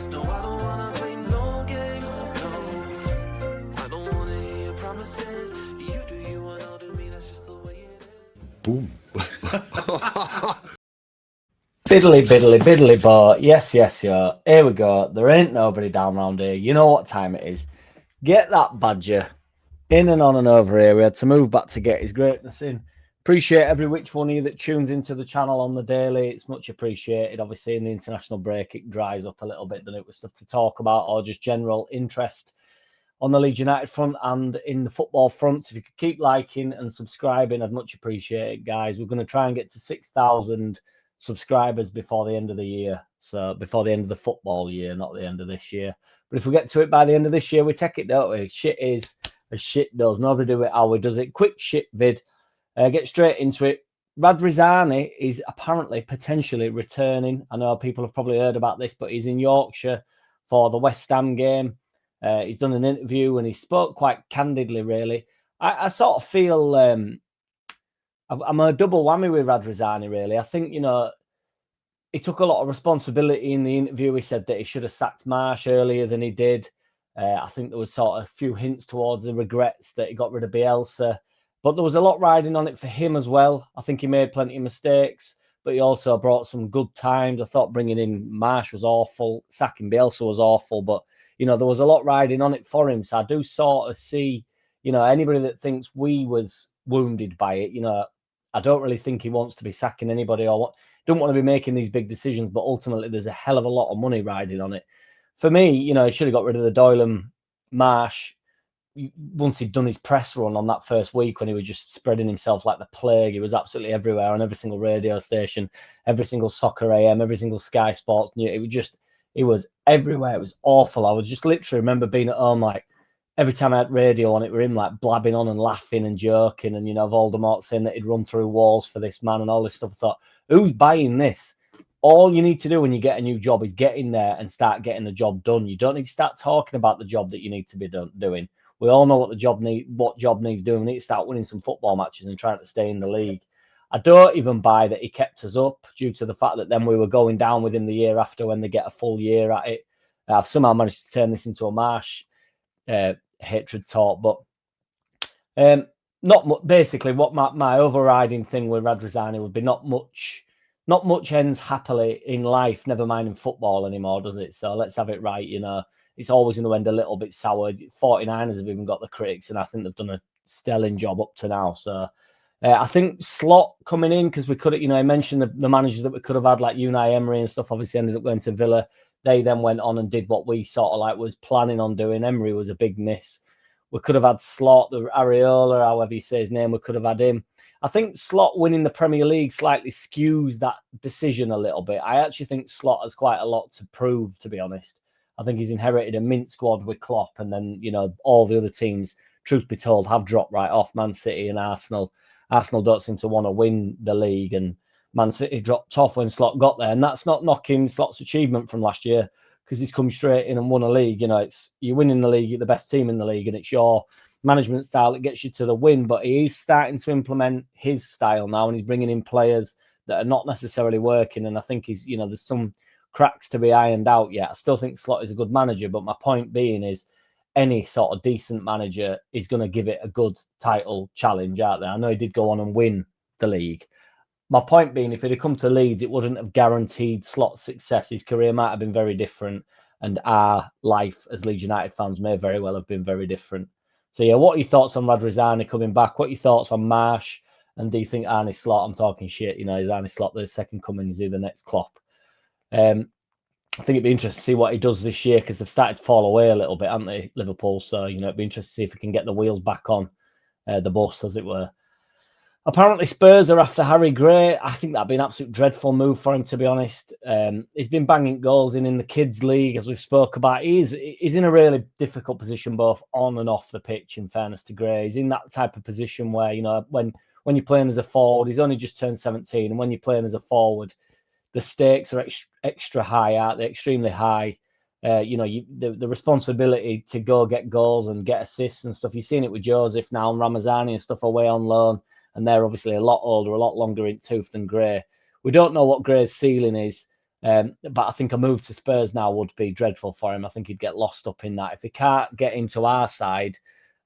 No, I don't wanna play no games. No, I don't wanna hear your promises. You do you and I'll do me. That's just the way it is. Boom. Biddly, biddly, biddly, but yes, yeah. Here we go. There ain't nobody down round here. You know what time it is. Get that badger in and on and over here. We had to move back to get his greatness in. Appreciate every which one of you that tunes into the channel on the daily. It's much appreciated. Obviously, in the international break, it dries up a little bit, doesn't it, with stuff to talk about or just general interest on the Leeds United front and in the football front. So if you could keep liking and subscribing, I'd much appreciate it, guys. We're going to try and get to 6,000 subscribers before the end of the year. So before the end of the football year, not the end of this year. But if we get to it by the end of this year, we take it, don't we? Shit is as shit does. Nobody do it how we does it. Quick shit vid. Get straight into it. Radrizzani is apparently potentially returning. I know people have probably heard about this, but he's in Yorkshire for the West Ham game. He's done an interview and he spoke quite candidly, really. I sort of feel I'm a double whammy with Radrizzani, really. I think, you know, he took a lot of responsibility in the interview. He said that he should have sacked Marsh earlier than he did. I think there was sort of a few hints towards the regrets that he got rid of Bielsa. But there was a lot riding on it for him as well. I think he made plenty of mistakes, but he also brought some good times. I thought bringing in Marsh was awful. Sacking Bielsa was awful. But, you know, there was a lot riding on it for him. So I do sort of see, you know, anybody that thinks we was wounded by it, you know, I don't really think he wants to be sacking anybody or don't want to be making these big decisions. But ultimately, there's a hell of a lot of money riding on it. For me, you know, he should have got rid of the Doyle and Marsh once he'd done his press run on that first week when he was just spreading himself like the plague. He was absolutely everywhere on every single radio station, every single Soccer AM, every single Sky Sports news. It was everywhere. It was awful. I was just literally remember being at home, like every time I had radio on, it were him like blabbing on and laughing and joking. And, you know, Voldemort saying that he'd run through walls for this man and all this stuff. I thought, who's buying this? All you need to do when you get a new job is get in there and start getting the job done. You don't need to start talking about the job that you need to be doing. We all know what job needs doing. We need to start winning some football matches and trying to stay in the league. I don't even buy that he kept us up due to the fact that then we were going down with him the year after when they get a full year at it. I've somehow managed to turn this into a Marsh hatred talk, but basically what my overriding thing with Radrizzani would be not much ends happily in life, never mind in football anymore, does it? So let's have it right, you know. It's always going to end a little bit sour. 49ers have even got the critics, and I think they've done a stellar job up to now. So I think Slot coming in, because we could have, you know, I mentioned the managers that we could have had, like Unai Emery and stuff, obviously ended up going to Villa. They then went on and did what we sort of like was planning on doing. Emery was a big miss. We could have had Slot, the Areola, however you say his name, we could have had him. I think Slot winning the Premier League slightly skews that decision a little bit. I actually think Slot has quite a lot to prove, to be honest. I think he's inherited a mint squad with Klopp, and then, you know, all the other teams, truth be told, have dropped right off. Man City and Arsenal. Arsenal don't seem to want to win the league, and Man City dropped off when Slot got there. And that's not knocking Slot's achievement from last year, because he's come straight in and won a league. You know, you're winning the league, you're the best team in the league, and it's your management style that gets you to the win. But he's starting to implement his style now, and he's bringing in players that are not necessarily working. And I think there's some cracks to be ironed out yet. I still think Slot is a good manager, but my point being is any sort of decent manager is going to give it a good title challenge out there. I know he did go on and win the league. My point being, if it had come to Leeds, it wouldn't have guaranteed Slot's success. His career might have been very different, and our life as Leeds United fans may very well have been very different. So yeah, what are your thoughts on Radrizzani coming back? What are your thoughts on Marsh? And do you think Arne Slot, I'm talking shit, you know, is Arne Slot the second coming? Is he the next Klopp? I think it'd be interesting to see what he does this year, because they've started to fall away a little bit, haven't they, Liverpool? So, you know, it'd be interesting to see if we can get the wheels back on the bus, as it were. Apparently, Spurs are after Harry Gray. I think that'd be an absolute dreadful move for him, to be honest. He's been banging goals in the kids' league, as we've spoke about. He's in a really difficult position, both on and off the pitch, in fairness to Gray. He's in that type of position where, you know, when you're playing as a forward, he's only just turned 17, and when you're playing as a forward, the stakes are extra high, aren't they? Extremely high. You know, the responsibility to go get goals and get assists and stuff. You've seen it with Joseph now and Ramazani and stuff away on loan, and they're obviously a lot older, a lot longer in tooth than Gray. We don't know what Gray's ceiling is. But I think a move to Spurs now would be dreadful for him. I think he'd get lost up in that. If he can't get into our side,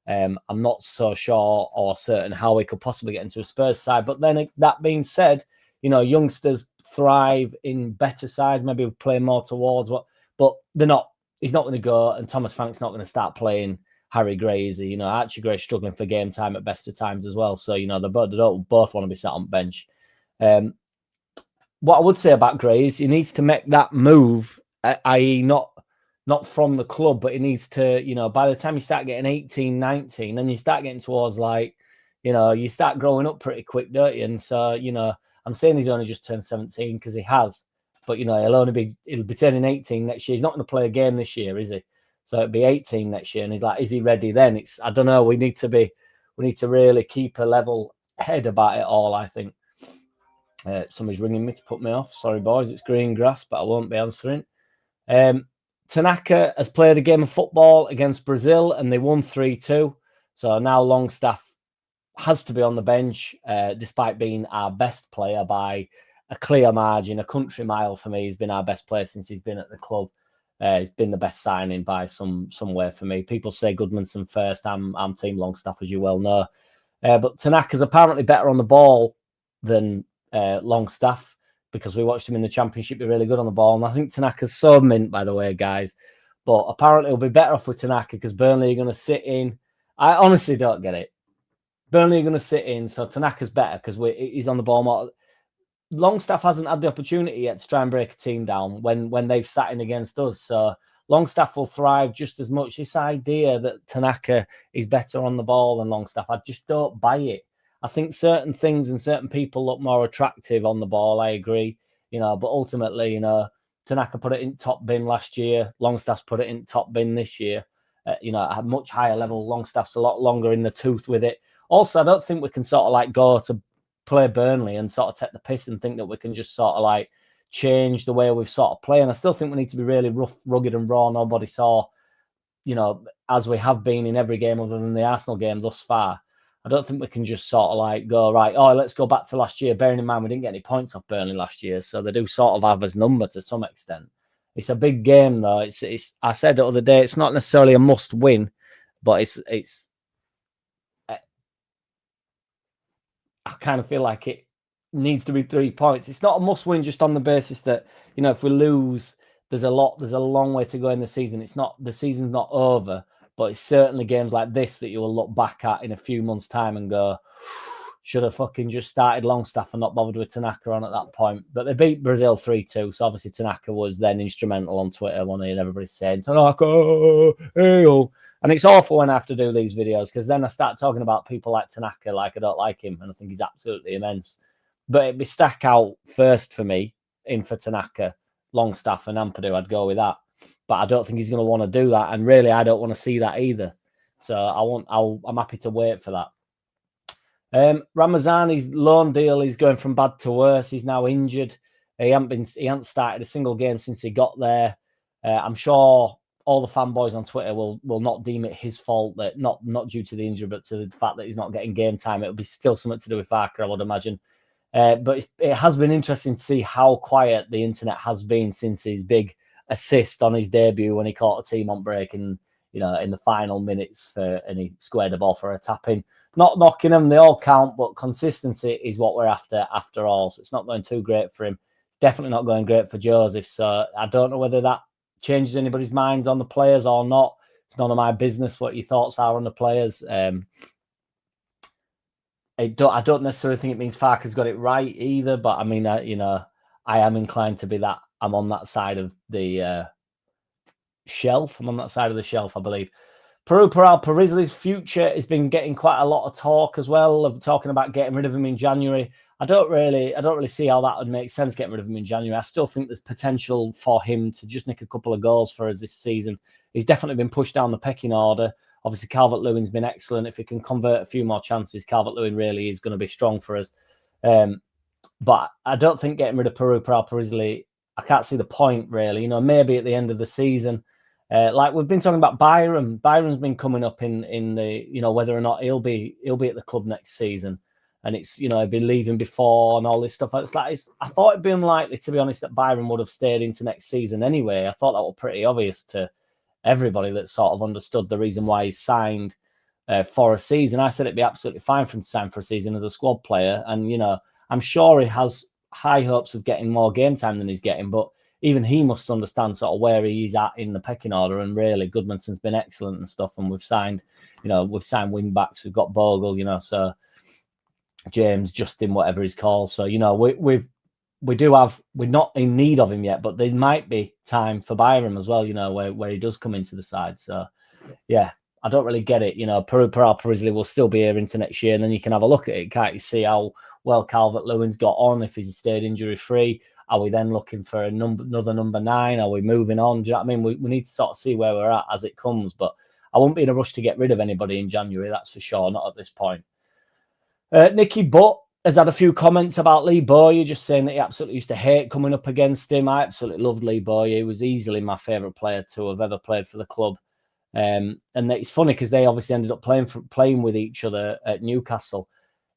I'm not so sure or certain how he could possibly get into a Spurs side. But then that being said, youngsters thrive in better sides, maybe play more towards but they're not. He's not going to go, and Thomas Frank's not going to start playing Harry Gray, is he? Archie Gray's struggling for game time at best of times as well. So, they don't both want to be sat on bench. What I would say about Gray is he needs to make that move, i.e. not from the club, but he needs to, by the time you start getting 18, 19, then you start getting towards you start growing up pretty quick, don't you? And so, I'm saying he's only just turned 17 because he has, but, he'll be turning 18 next year. He's not going to play a game this year, is he? So it'll be 18 next year. And he's like, is he ready then? I don't know. We need to really keep a level head about it all, I think. Somebody's ringing me to put me off. Sorry, boys. It's green grass, but I won't be answering. Tanaka has played a game of football against Brazil and they won 3-2. So now Longstaff has to be on the bench, despite being our best player by a clear margin, a country mile for me. He's been our best player since he's been at the club. He's been the best signing by somewhere for me. People say Goodmanson first. I'm Team Longstaff, as you well know. But Tanaka's apparently better on the ball than Longstaff, because we watched him in the Championship be really good on the ball. And I think Tanaka's so mint, by the way, guys. But apparently it'll be better off with Tanaka because Burnley are going to sit in. I honestly don't get it. Burnley are going to sit in, so Tanaka's better because he's on the ball more. Longstaff hasn't had the opportunity yet to try and break a team down when they've sat in against us. So Longstaff will thrive just as much. This idea that Tanaka is better on the ball than Longstaff, I just don't buy it. I think certain things and certain people look more attractive on the ball. I agree, but ultimately, Tanaka put it in top bin last year. Longstaff's put it in top bin this year. At a much higher level. Longstaff's a lot longer in the tooth with it. Also, I don't think we can sort of go to play Burnley and sort of take the piss and think that we can just sort of change the way we've sort of play. And I still think we need to be really rough, rugged and raw. Nobody saw, as we have been in every game other than the Arsenal game thus far. I don't think we can just sort of go, right, let's go back to last year. Bearing in mind, we didn't get any points off Burnley last year. So they do sort of have us number to some extent. It's a big game though. It's I said the other day, it's not necessarily a must win, but it's I kind of feel like it needs to be 3 points. It's not a must win just on the basis that, if we lose, there's a long way to go in the season. The season's not over, but it's certainly games like this that you will look back at in a few months' time and go, should have fucking just started Longstaff and not bothered with Tanaka on at that point. But they beat Brazil 3-2, so obviously Tanaka was then instrumental on Twitter, wasn't he? And everybody's saying, Tanaka, hey-oh. And it's awful when I have to do these videos because then I start talking about people like Tanaka like I don't like him, and I think he's absolutely immense. But it'd be stack out first for me, in for Tanaka, Longstaff and Ampadu. I'd go with that. But I don't think he's going to want to do that. And really, I don't want to see that either. So I'm happy to wait for that. Radrizzani's loan deal is going from bad to worse. He's now injured. He hasn't started a single game since he got there. I'm sure all the fanboys on Twitter will not deem it his fault, that not due to the injury, but to the fact that he's not getting game time. It'll be still something to do with Farker, I would imagine. But it has been interesting to see how quiet the internet has been since his big assist on his debut when he caught a team on break and in the final minutes and he squared the ball for a tap-in. Not knocking them, they all count, but consistency is what we're after all. So it's not going too great for him. It's definitely not going great for Joseph. So I don't know whether that changes anybody's minds on the players or not. It's none of my business what your thoughts are on the players. I don't necessarily think it means Farker's got it right either, but I mean, I am inclined to be that. I'm on that side of the shelf. I'm on that side of the shelf, I believe. Peru Parisli's future has been getting quite a lot of talk as well, of talking about getting rid of him in January. I don't really see how that would make sense, getting rid of him in January. I still think there's potential for him to just nick a couple of goals for us this season. He's definitely been pushed down the pecking order. Obviously, Calvert-Lewin's been excellent. If he can convert a few more chances, Calvert-Lewin really is going to be strong for us. But I don't think getting rid of Peru Parisli, I can't see the point, really. Maybe at the end of the season. Like we've been talking about Byron. Byron's been coming up in the, whether or not he'll be at the club next season. and it's, you know, he'd been leaving before and all this stuff. It's like, I thought it'd be unlikely, to be honest, that Byron would have stayed into next season anyway. I thought that was pretty obvious to everybody that sort of understood the reason why he signed for a season. I said it'd be absolutely fine for him to sign for a season as a squad player. And, you know, I'm sure he has high hopes of getting more game time than he's getting, but even he must understand sort of where he's at in the pecking order. And really, Goodmanson's been excellent and stuff. And we've signed wing backs. We've got Bogle, you know, so James, Justin, whatever he's called. So, you know, we're not in need of him yet, but there might be time for Byram as well, you know, where he does come into the side. So, yeah, I don't really get it. You know, Parisley will still be here into next year, and then you can have a look at it. Can't you see how well Calvert-Lewin's got on if he's stayed injury-free? Are we then looking for another number 9? Are we moving on? Do you know what I mean? We need to sort of see where we're at as it comes, but I won't be in a rush to get rid of anybody in January, that's for sure, not at this point. Nicky Butt has had a few comments about Lee Bowyer, just saying that he absolutely used to hate coming up against him. I absolutely loved Lee Bowyer. He was easily my favourite player to have ever played for the club. And it's funny because they obviously ended up playing with each other at Newcastle.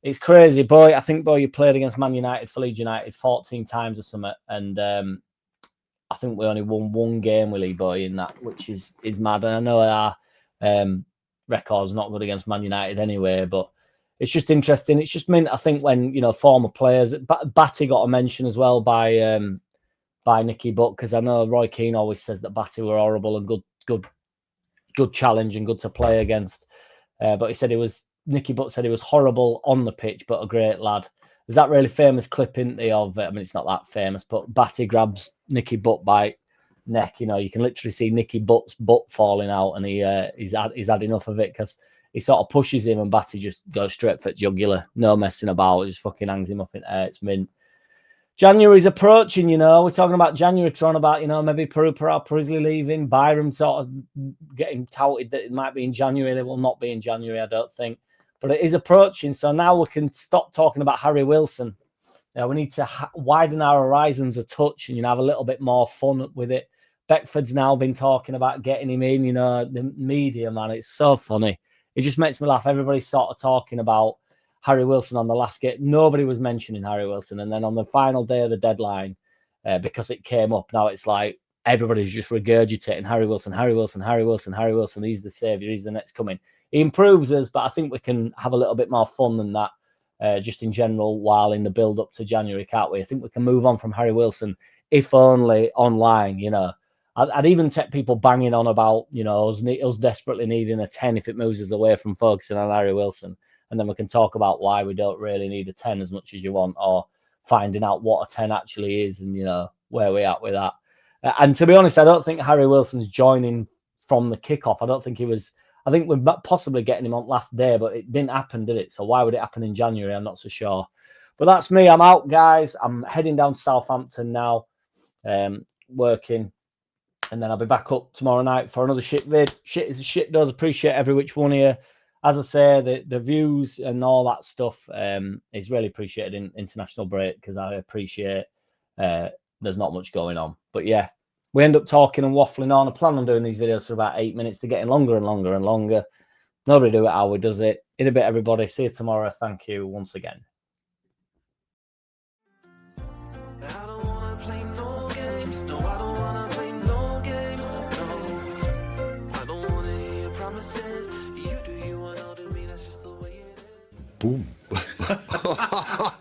It's crazy. I think Bowyer played against Man United for Leeds United 14 times or something. And I think we only won one game with Lee Bowyer in that, which is mad. And I know our record's not good against Man United anyway, but it's just interesting. It's just meant, I think, when, you know, former players, Batty got a mention as well by Nicky Butt, because I know Roy Keane always says that Batty were horrible and good challenge and good to play against. But he said Nicky Butt said he was horrible on the pitch, but a great lad. There's that really famous clip, isn't there, of, I mean, it's not that famous, but Batty grabs Nicky Butt by neck. You know, you can literally see Nicky Butt's butt falling out, and he's had enough of it because he sort of pushes him and Batty just goes straight for jugular. No messing about. Just fucking hangs him up in air. It's mint. January's approaching, you know. We're talking about January, talking about, you know, maybe Parisley leaving, Byram sort of getting touted that it might be in January. They will not be in January, I don't think. But it is approaching. So now we can stop talking about Harry Wilson. We need to widen our horizons a touch and, you know, have a little bit more fun with it. Beckford's now been talking about getting him in, you know, the media, man. It's so funny. It just makes me laugh. Everybody's sort of talking about Harry Wilson on the last game. Nobody was mentioning Harry Wilson. And then on the final day of the deadline, because it came up, now it's like everybody's just regurgitating Harry Wilson, Harry Wilson, Harry Wilson, Harry Wilson. He's the saviour. He's the next coming. He improves us, but I think we can have a little bit more fun than that, just in general, while in the build-up to January, can't we? I think we can move on from Harry Wilson, if only online, you know. I'd even take people banging on about, you know, us desperately needing a 10 if it moves us away from focusing on Harry Wilson. And then we can talk about why we don't really need a 10 as much as you want, or finding out what a 10 actually is and, you know, where we're at with that. And to be honest, I don't think Harry Wilson's joining from the kickoff. I think we're possibly getting him on last day, but it didn't happen, did it? So why would it happen in January? I'm not so sure. But that's me. I'm out, guys. I'm heading down to Southampton now, working. And then I'll be back up tomorrow night for another shit vid. Shit is a shit does. Appreciate every which one here. As I say, the views and all that stuff is really appreciated in international break, because I appreciate there's not much going on. But yeah, we end up talking and waffling on. I plan on doing these videos for about 8 minutes. They're getting longer and longer and longer. Nobody do it how we does it. In a bit, everybody. See you tomorrow. Thank you once again. I don't wanna play no games. No, I don't wanna play no games. No, I don't wanna hear your promises. You do you, and I'll do me. That's just the way it is. Boom.